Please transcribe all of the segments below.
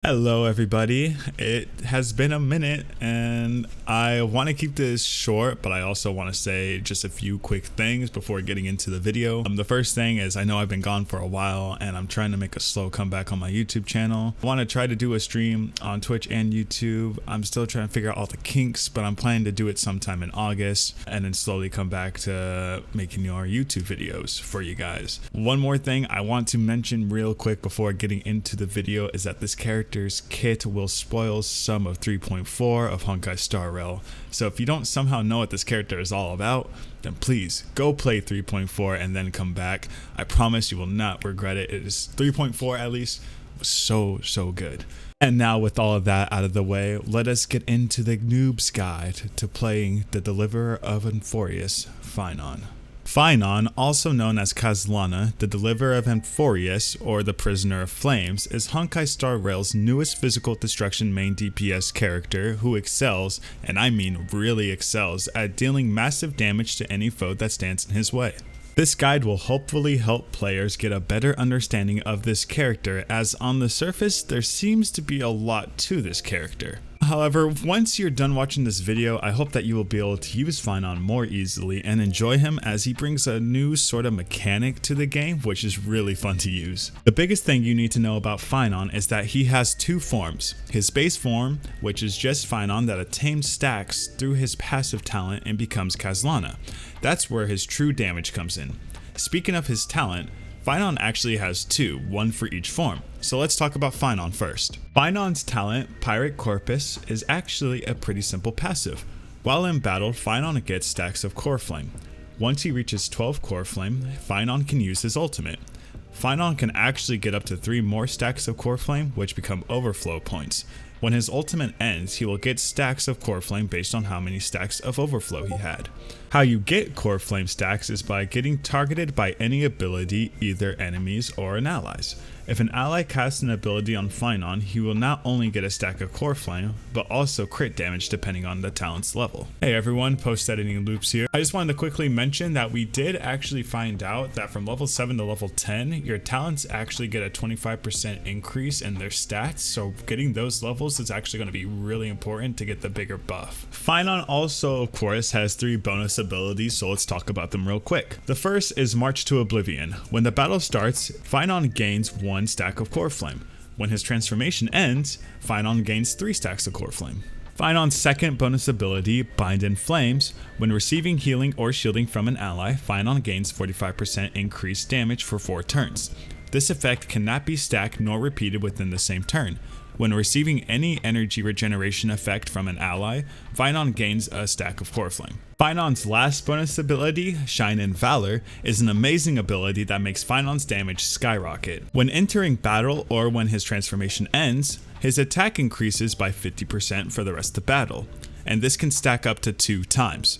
Hello everybody, it has been a minute and I want to keep this short, but I also want to say just a few quick things before getting into the video. The first thing is I know I've been gone for a while and I'm trying to make a slow comeback on my YouTube channel. I want to try to do a stream on Twitch and YouTube. I'm still trying to figure out all the kinks, but I'm planning to do it sometime in August and then slowly come back to making more YouTube videos for you guys. One more thing I want to mention real quick before getting into the video is that this character's kit will spoil some of 3.4 of Honkai Star Rail. So if you don't somehow know what this character is all about, then please go play 3.4 and then come back. I promise you will not regret it. It is 3.4 at least was so good. And now with all of that out of the way, let us get into the Noobs guide to playing the Deliverer of Euphorius, Phainon. Phainon, also known as Kazlana, the Deliverer of Euphorius, or the Prisoner of Flames, is Honkai Star Rail's newest physical destruction main DPS character who excels, and I mean really excels, at dealing massive damage to any foe that stands in his way. This guide will hopefully help players get a better understanding of this character, as on the surface there seems to be a lot to this character. However, once you're done watching this video, I hope that you will be able to use Phainon more easily and enjoy him, as he brings a new sort of mechanic to the game, which is really fun to use. The biggest thing you need to know about Phainon is that he has two forms. His base form, which is just Phainon that attains stacks through his passive talent and becomes Kazlana. That's where his true damage comes in. Speaking of his talent, Phainon actually has two, one for each form. So let's talk about Phainon first. Phainon's talent, Pirate Corpus, is actually a pretty simple passive. While in battle, Phainon gets stacks of Core Flame. Once he reaches 12 Core Flame, Phainon can use his ultimate. Phainon can actually get up to 3 more stacks of Core Flame, which become overflow points. When his ultimate ends, he will get stacks of Core Flame based on how many stacks of overflow he had. How you get Core Flame stacks is by getting targeted by any ability, either enemies or an allies. If an ally casts an ability on Phainon, he will not only get a stack of Core Flame, but also crit damage depending on the talent's level. Hey everyone, Post Editing Loops here. I just wanted to quickly mention that we did actually find out that from level 7 to level 10, your talents actually get a 25% increase in their stats, so getting those levels is actually going to be really important to get the bigger buff. Phainon also, of course, has 3 bonus abilities, so let's talk about them real quick. The first is March to Oblivion. When the battle starts, Phainon gains 1 stack of Core Flame. When his transformation ends, Phainon gains 3 stacks of Core Flame. Phainon's second bonus ability, Bind in Flames. When receiving healing or shielding from an ally, Phainon gains 45% increased damage for 4 turns. This effect cannot be stacked nor repeated within the same turn. When receiving any energy regeneration effect from an ally, Phainon gains a stack of Core Flame. Phainon's last bonus ability, Shine in Valor, is an amazing ability that makes Phainon's damage skyrocket. When entering battle or when his transformation ends, his attack increases by 50% for the rest of battle, and this can stack up to 2 times.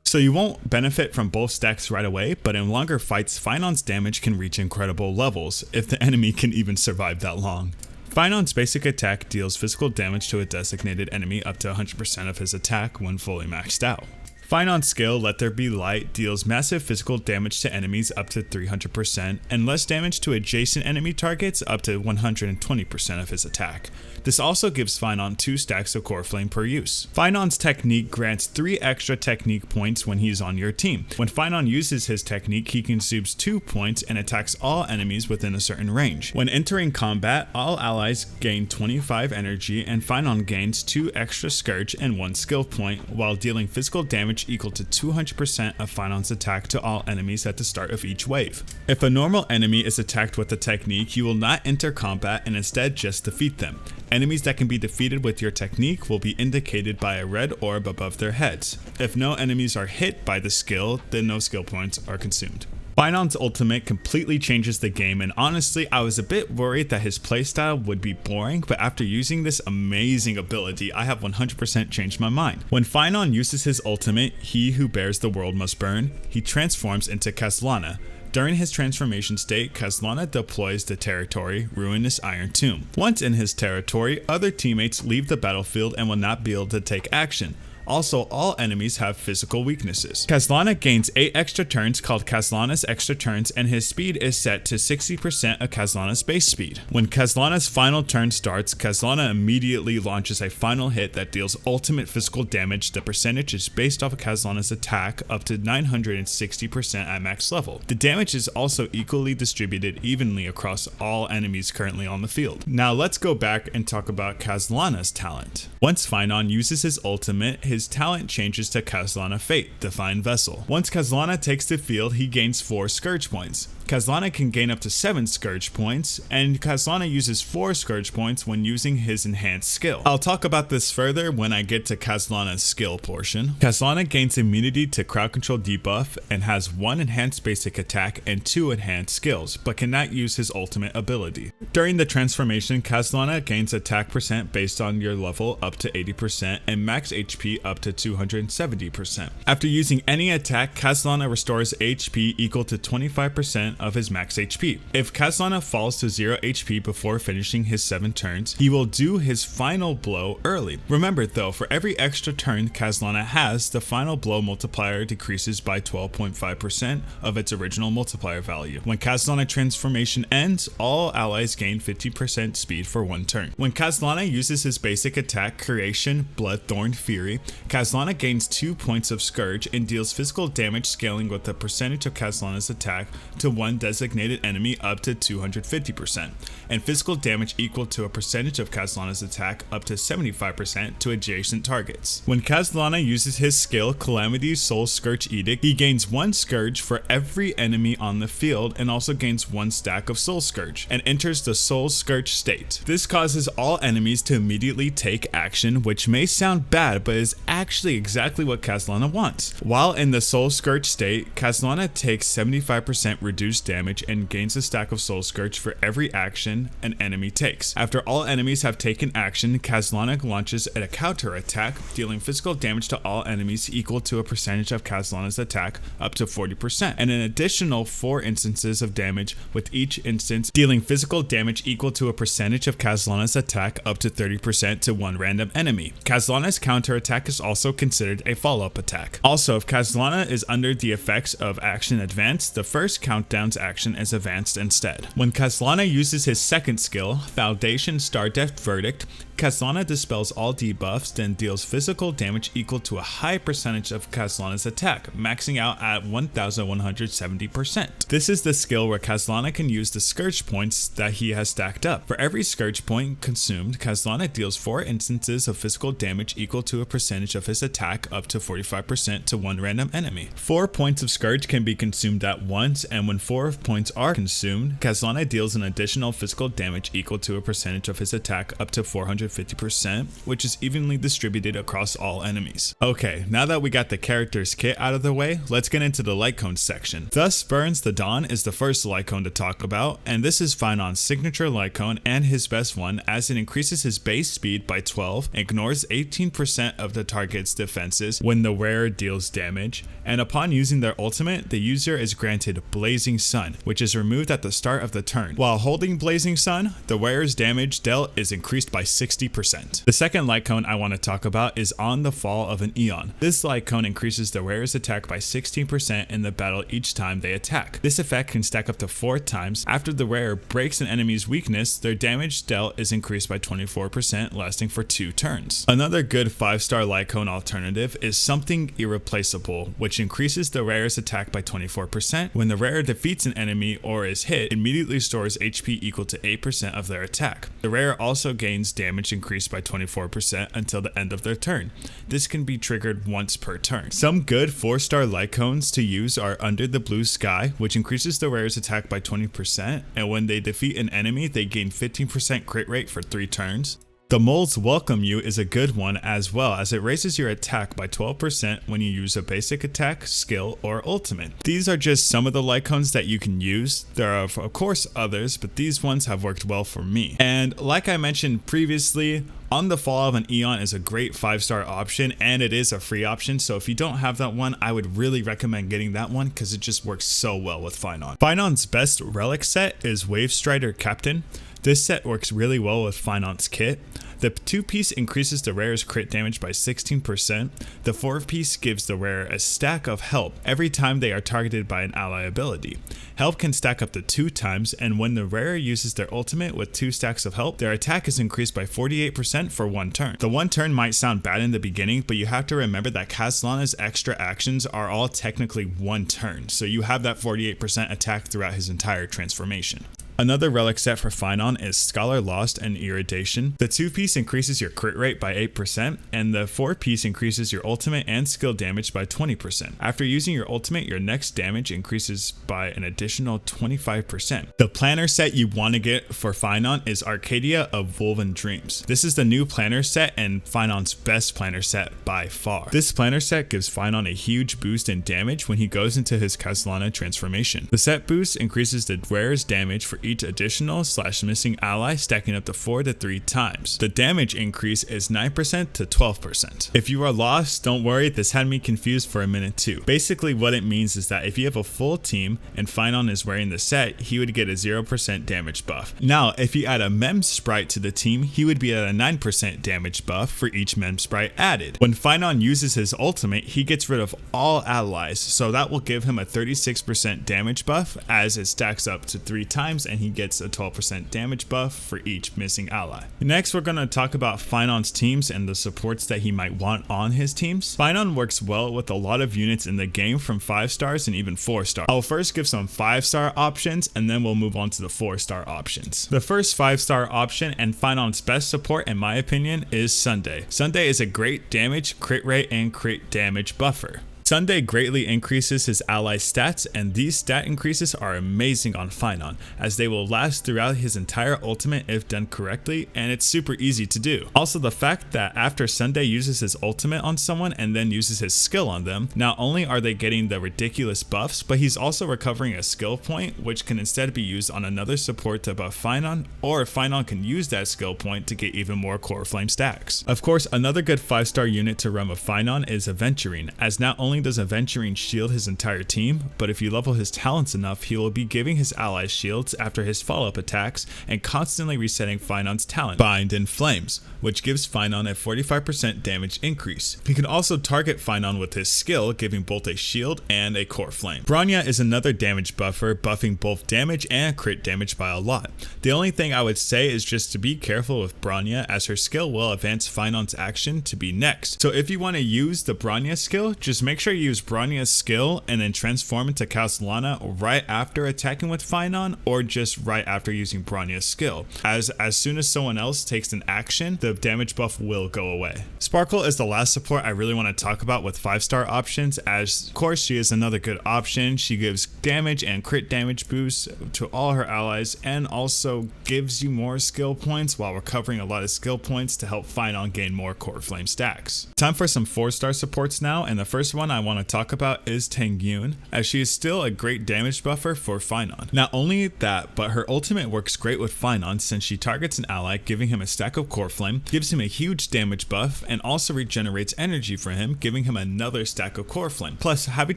So you won't benefit from both stacks right away, but in longer fights, Phainon's damage can reach incredible levels, if the enemy can even survive that long. Phainon's basic attack deals physical damage to a designated enemy up to 100% of his attack when fully maxed out. Phainon's skill, Let There Be Light, deals massive physical damage to enemies up to 300% and less damage to adjacent enemy targets up to 120% of his attack. This also gives Phainon 2 stacks of Core Flame per use. Phainon's technique grants 3 extra technique points when he's on your team. When Phainon uses his technique, he consumes 2 points and attacks all enemies within a certain range. When entering combat, all allies gain 25 energy and Phainon gains 2 extra Scourge and 1 skill point, while dealing physical damage equal to 200% of Phainon's attack to all enemies at the start of each wave. If a normal enemy is attacked with the technique, you will not enter combat and instead just defeat them. Enemies that can be defeated with your technique will be indicated by a red orb above their heads. If no enemies are hit by the skill, then no skill points are consumed. Phainon's ultimate completely changes the game, and honestly I was a bit worried that his playstyle would be boring, but after using this amazing ability I have 100% changed my mind. When Phainon uses his ultimate, He Who Bears the World Must Burn, he transforms into Kazlana. During his transformation state, Kazlana deploys the territory, Ruinous Iron Tomb. Once in his territory, other teammates leave the battlefield and will not be able to take action. Also, all enemies have physical weaknesses. Kazlana gains 8 extra turns called Kazlana's extra turns, and his speed is set to 60% of Kazlana's base speed. When Kazlana's final turn starts, Kazlana immediately launches a final hit that deals ultimate physical damage. The percentage is based off of Kazlana's attack up to 960% at max level. The damage is also equally distributed evenly across all enemies currently on the field. Now let's go back and talk about Kazlana's talent. Once Phainon uses his ultimate, his talent changes to Kazlana Fate, Divine Vessel. Once Kazlana takes the field, he gains 4 Scourge points. Kazlana can gain up to 7 Scourge points, and Kazlana uses 4 Scourge points when using his enhanced skill. I'll talk about this further when I get to Kazlana's skill portion. Kazlana gains immunity to crowd control debuff and has 1 enhanced basic attack and 2 enhanced skills, but cannot use his ultimate ability. During the transformation, Kazlana gains attack percent based on your level up to 80% and max HP up to 270%. After using any attack, Kazlana restores HP equal to 25% of his max HP. If Kazlana falls to 0 HP before finishing his 7 turns, he will do his final blow early. Remember though, for every extra turn Kazlana has, the final blow multiplier decreases by 12.5% of its original multiplier value. When Kazlana transformation ends, all allies gain 50% speed for 1 turn. When Kazlana uses his basic attack, Creation, Blood, Thorn, Fury, Kazlana gains 2 points of Scourge and deals physical damage scaling with the percentage of Kazlana's attack to 1 designated enemy up to 250%, and physical damage equal to a percentage of Kazlana's attack up to 75% to adjacent targets. When Kazlana uses his skill Calamity Soul Scourge Edict, he gains 1 Scourge for every enemy on the field and also gains 1 stack of Soul Scourge, and enters the Soul Scourge state. This causes all enemies to immediately take action, which may sound bad, but is actually exactly what Kazlana wants. While in the Soul Scourge state, Kazlana takes 75% reduced damage and gains a stack of Soul Scourge for every action an enemy takes. After all enemies have taken action, Kazlana launches a counter attack, dealing physical damage to all enemies equal to a percentage of Kazlana's attack up to 40%, and an additional 4 instances of damage with each instance dealing physical damage equal to a percentage of Kazlana's attack up to 30% to 1 random enemy. Kazlana's counter attack is also considered a follow-up attack. Also, if Kazlana is under the effects of action advanced, the first countdown's action is advanced instead. When Kazlana uses his second skill, Foundation Star Death Verdict, Kazlana dispels all debuffs, then deals physical damage equal to a high percentage of Kazlana's attack, maxing out at 1170%. This is the skill where Kazlana can use the Scourge points that he has stacked up. For every Scourge point consumed, Kazlana deals 4 instances of physical damage equal to a percentage of his attack up to 45% to 1 random enemy. 4 points of Scourge can be consumed at once, and when 4 points are consumed, Kazlana deals an additional physical damage equal to a percentage of his attack up to 450%, which is evenly distributed across all enemies. Okay, now that we got the character's kit out of the way, let's get into the light cone section. Thus Burns the Dawn is the first light cone to talk about, and this is Phainon's signature light cone and his best one, as it increases his base speed by 12, ignores 18% of the target's defenses when the wearer deals damage, and upon using their ultimate, the user is granted Blazing Sun, which is removed at the start of the turn. While holding Blazing Sun, the wearer's damage dealt is increased by 60%. The second light cone I want to talk about is On the Fall of an Aeon. This light cone increases the wearer's attack by 16% in the battle each time they attack. This effect can stack up to 4 times. After the wearer breaks an enemy's weakness, their damage dealt is increased by 24%, lasting for 2 turns. Another good 5-star light cone alternative is Something Irreplaceable, which increases the wearer's attack by 24%. When the wearer defeats an enemy or is hit, it immediately stores HP equal to 8% of their attack. The wearer also gains damage increased by 24% until the end of their turn. This can be triggered once per turn. Some good 4-star light cones to use are Under the Blue Sky, which increases the wearer's attack by 20%, and when they defeat an enemy, they gain 15% crit rate for 3 turns. The Moles Welcome You is a good one as well, as it raises your attack by 12% when you use a basic attack, skill, or ultimate. These are just some of the light cones that you can use. There are of course others, but these ones have worked well for me. And like I mentioned previously, On the Fall of an Aeon is a great 5-star option, and it is a free option, so if you don't have that one, I would really recommend getting that one because it just works so well with Phainon. Phainon's best relic set is Wave Strider Captain. This set works really well with Phainon's kit. The 2-piece increases the rare's crit damage by 16%. The 4-piece gives the rare a stack of help every time they are targeted by an ally ability. Help can stack up to 2 times, and when the rare uses their ultimate with 2 stacks of help, their attack is increased by 48% for 1 turn. The 1 turn might sound bad in the beginning, but you have to remember that Castellana's extra actions are all technically 1 turn, so you have that 48% attack throughout his entire transformation. Another relic set for Phainon is Scholar Lost and Irradiation. The 2-piece increases your crit rate by 8%, and the 4-piece increases your ultimate and skill damage by 20%. After using your ultimate, your next damage increases by an additional 25%. The planner set you want to get for Phainon is Arcadia of Woven Dreams. This is the new planner set and Phainon's best planner set by far. This planner set gives Phainon a huge boost in damage when he goes into his Castellana transformation. The set boost increases the rare's damage for each additional / missing ally, stacking up to 4 to 3 times. The damage increase is 9% to 12%. If you are lost, don't worry, this had me confused for a minute too. Basically what it means is that if you have a full team and Phainon is wearing the set, he would get a 0% damage buff. Now if you add a mem sprite to the team, he would be at a 9% damage buff for each mem sprite added. When Phainon uses his ultimate, he gets rid of all allies, so that will give him a 36% damage buff as it stacks up to 3 times, and he gets a 12% damage buff for each missing ally. Next, we're going to talk about Phainon's teams and the supports that he might want on his teams. Phainon works well with a lot of units in the game from 5 stars and even 4 stars. I'll first give some 5-star options and then we'll move on to the 4-star options. The first 5-star option and Phainon's best support in my opinion is Sunday. Sunday is a great damage, crit rate, and crit damage buffer. Sunday greatly increases his ally stats, and these stat increases are amazing on Phainon as they will last throughout his entire ultimate if done correctly, and it's super easy to do. Also, the fact that after Sunday uses his ultimate on someone and then uses his skill on them, not only are they getting the ridiculous buffs, but he's also recovering a skill point which can instead be used on another support to buff Phainon, or Phainon can use that skill point to get even more core flame stacks. Of course, another good 5-star unit to run with Phainon is Aventurine, as not only does Aventurine shield his entire team, but if you level his talents enough, he will be giving his allies shields after his follow-up attacks and constantly resetting Phainon's talent, Bind in Flames, which gives Phainon a 45% damage increase. He can also target Phainon with his skill, giving both a shield and a core flame. Bronya is another damage buffer, buffing both damage and crit damage by a lot. The only thing I would say is just to be careful with Bronya, as her skill will advance Phainon's action to be next. So if you want to use the Bronya skill, just make sure you use Bronya's skill and then transform into Castellana right after attacking with Phainon, or just right after using Bronya's skill, as soon as someone else takes an action, the damage buff will go away. Sparkle is the last support I really want to talk about with 5-star options, as of course she is another good option. She gives damage and crit damage boosts to all her allies and also gives you more skill points while recovering a lot of skill points to help Phainon gain more core flame stacks. Time for some 4-star supports now, and the first one I want to talk about is Tangyun, as she is still a great damage buffer for Phainon. Not only that, but her ultimate works great with Phainon since she targets an ally, giving him a stack of core flame, gives him a huge damage buff, and also regenerates energy for him, giving him another stack of core flame. Plus, having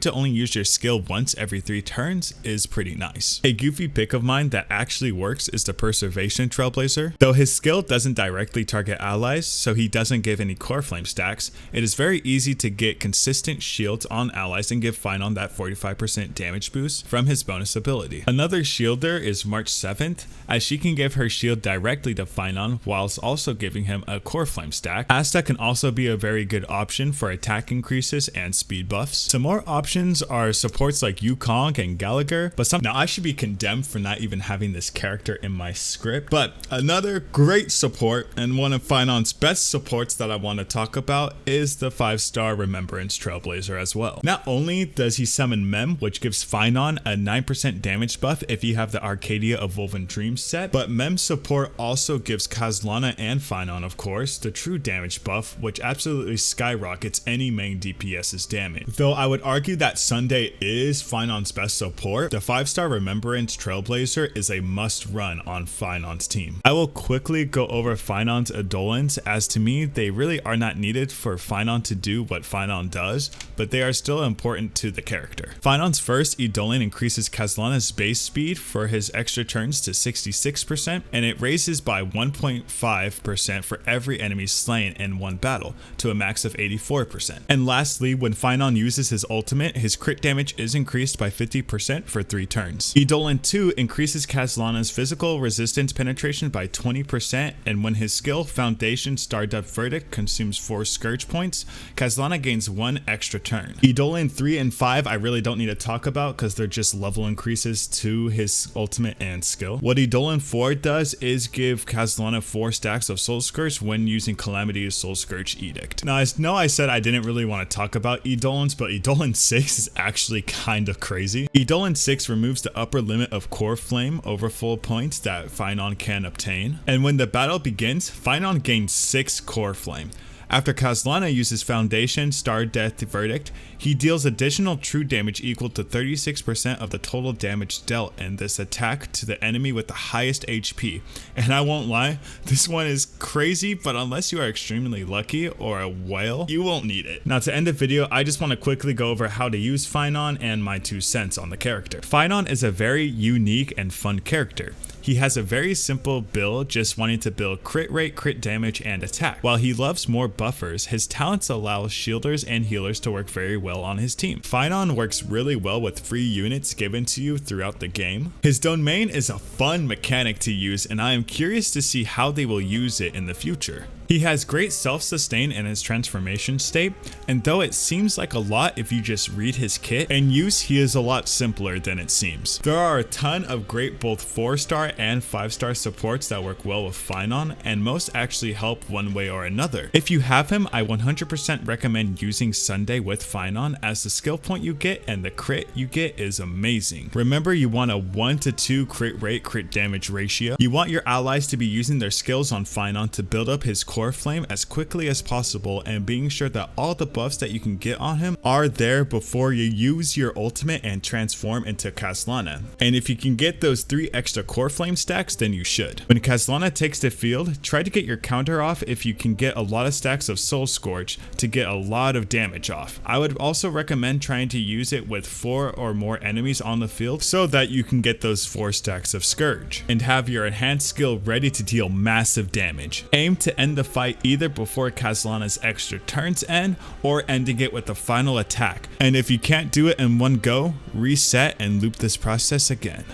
to only use your skill once every 3 turns is pretty nice. A goofy pick of mine that actually works is the Preservation Trailblazer. Though his skill doesn't directly target allies, so he doesn't give any core flame stacks, it is very easy to get consistent shields on allies and give Phainon that 45% damage boost from his bonus ability. Another shielder is March 7th, as she can give her shield directly to Phainon whilst also giving him a core flame stack. Asta can also be a very good option for attack increases and speed buffs. Some more options are supports like Yukong and Gallagher, but now I should be condemned for not even having this character in my script, but another great support and one of Phainon's best supports that I want to talk about is the 5-star Remembrance Trailblazer as well. Not only does he summon Mem, which gives Phainon a 9% damage buff if you have the Arcadia of Woven Dreams set, but Mem's support also gives Castellana and Phainon, of course, the true damage buff, which absolutely skyrockets any main DPS's damage. Though I would argue that Sunday is Phainon's best support, the 5-star Remembrance Trailblazer is a must run on Phainon's team. I will quickly go over Phainon's Eidolons, as to me they really are not needed for Phainon to do what Phainon does, but but they are still important to the character. Phainon's first Eidolon increases Kazlana's base speed for his extra turns to 66%, and it raises by 1.5% for every enemy slain in one battle to a max of 84%. And lastly, when Phainon uses his ultimate, his crit damage is increased by 50% for 3 turns. Eidolon 2 increases Kazlana's physical resistance penetration by 20%, and when his skill Foundation Stardust Verdict consumes 4 Scourge points, Kazlana gains 1 extra turn. Eidolon 3 and 5 I really don't need to talk about because they're just level increases to his ultimate and skill. What Eidolon 4 does is give Kazlana 4 stacks of Soul Scourge when using Calamity's Soul Scourge Edict. Now I know I said I didn't really want to talk about Eidolons, but Eidolon 6 is actually kind of crazy. Eidolon 6 removes the upper limit of Core Flame over full points that Phainon can obtain, and when the battle begins, Phainon gains 6 Core Flame. After Kazlana uses Foundation Stardust Verdict, he deals additional true damage equal to 36% of the total damage dealt in this attack to the enemy with the highest HP. And I won't lie, this one is crazy, but unless you are extremely lucky or a whale, you won't need it. Now to end the video, I just want to quickly go over how to use Phainon and my 2 cents on the character. Phainon is a very unique and fun character. He has a very simple build, just wanting to build crit rate, crit damage, and attack. While he loves more buffers, his talents allow shielders and healers to work very well on his team. Phainon works really well with free units given to you throughout the game. His domain is a fun mechanic to use, and I am curious to see how they will use it in the future. He has great self-sustain in his transformation state, and though it seems like a lot if you just read his kit, in use he is a lot simpler than it seems. There are a ton of great both 4-star and 5-star supports that work well with Phainon, and most actually help one way or another. If you have him, I 100% recommend using Sunday with Phainon, as the skill point you get and the crit you get is amazing. Remember, you want a 1 to 2 crit rate crit damage ratio. You want your allies to be using their skills on Phainon to build up his Core Flame as quickly as possible, and being sure that all the buffs that you can get on him are there before you use your ultimate and transform into Kazlana. And if you can get those 3 extra Core Flame stacks, then you should. When Kazlana takes the field, try to get your counter off if you can get a lot of stacks of Soul Scourge to get a lot of damage off. I would also recommend trying to use it with 4 or more enemies on the field so that you can get those 4 stacks of Scourge and have your enhanced skill ready to deal massive damage. Aim to end the fight either before Kazlana's extra turns end or ending it with the final attack. And if you can't do it in one go, reset and loop this process again.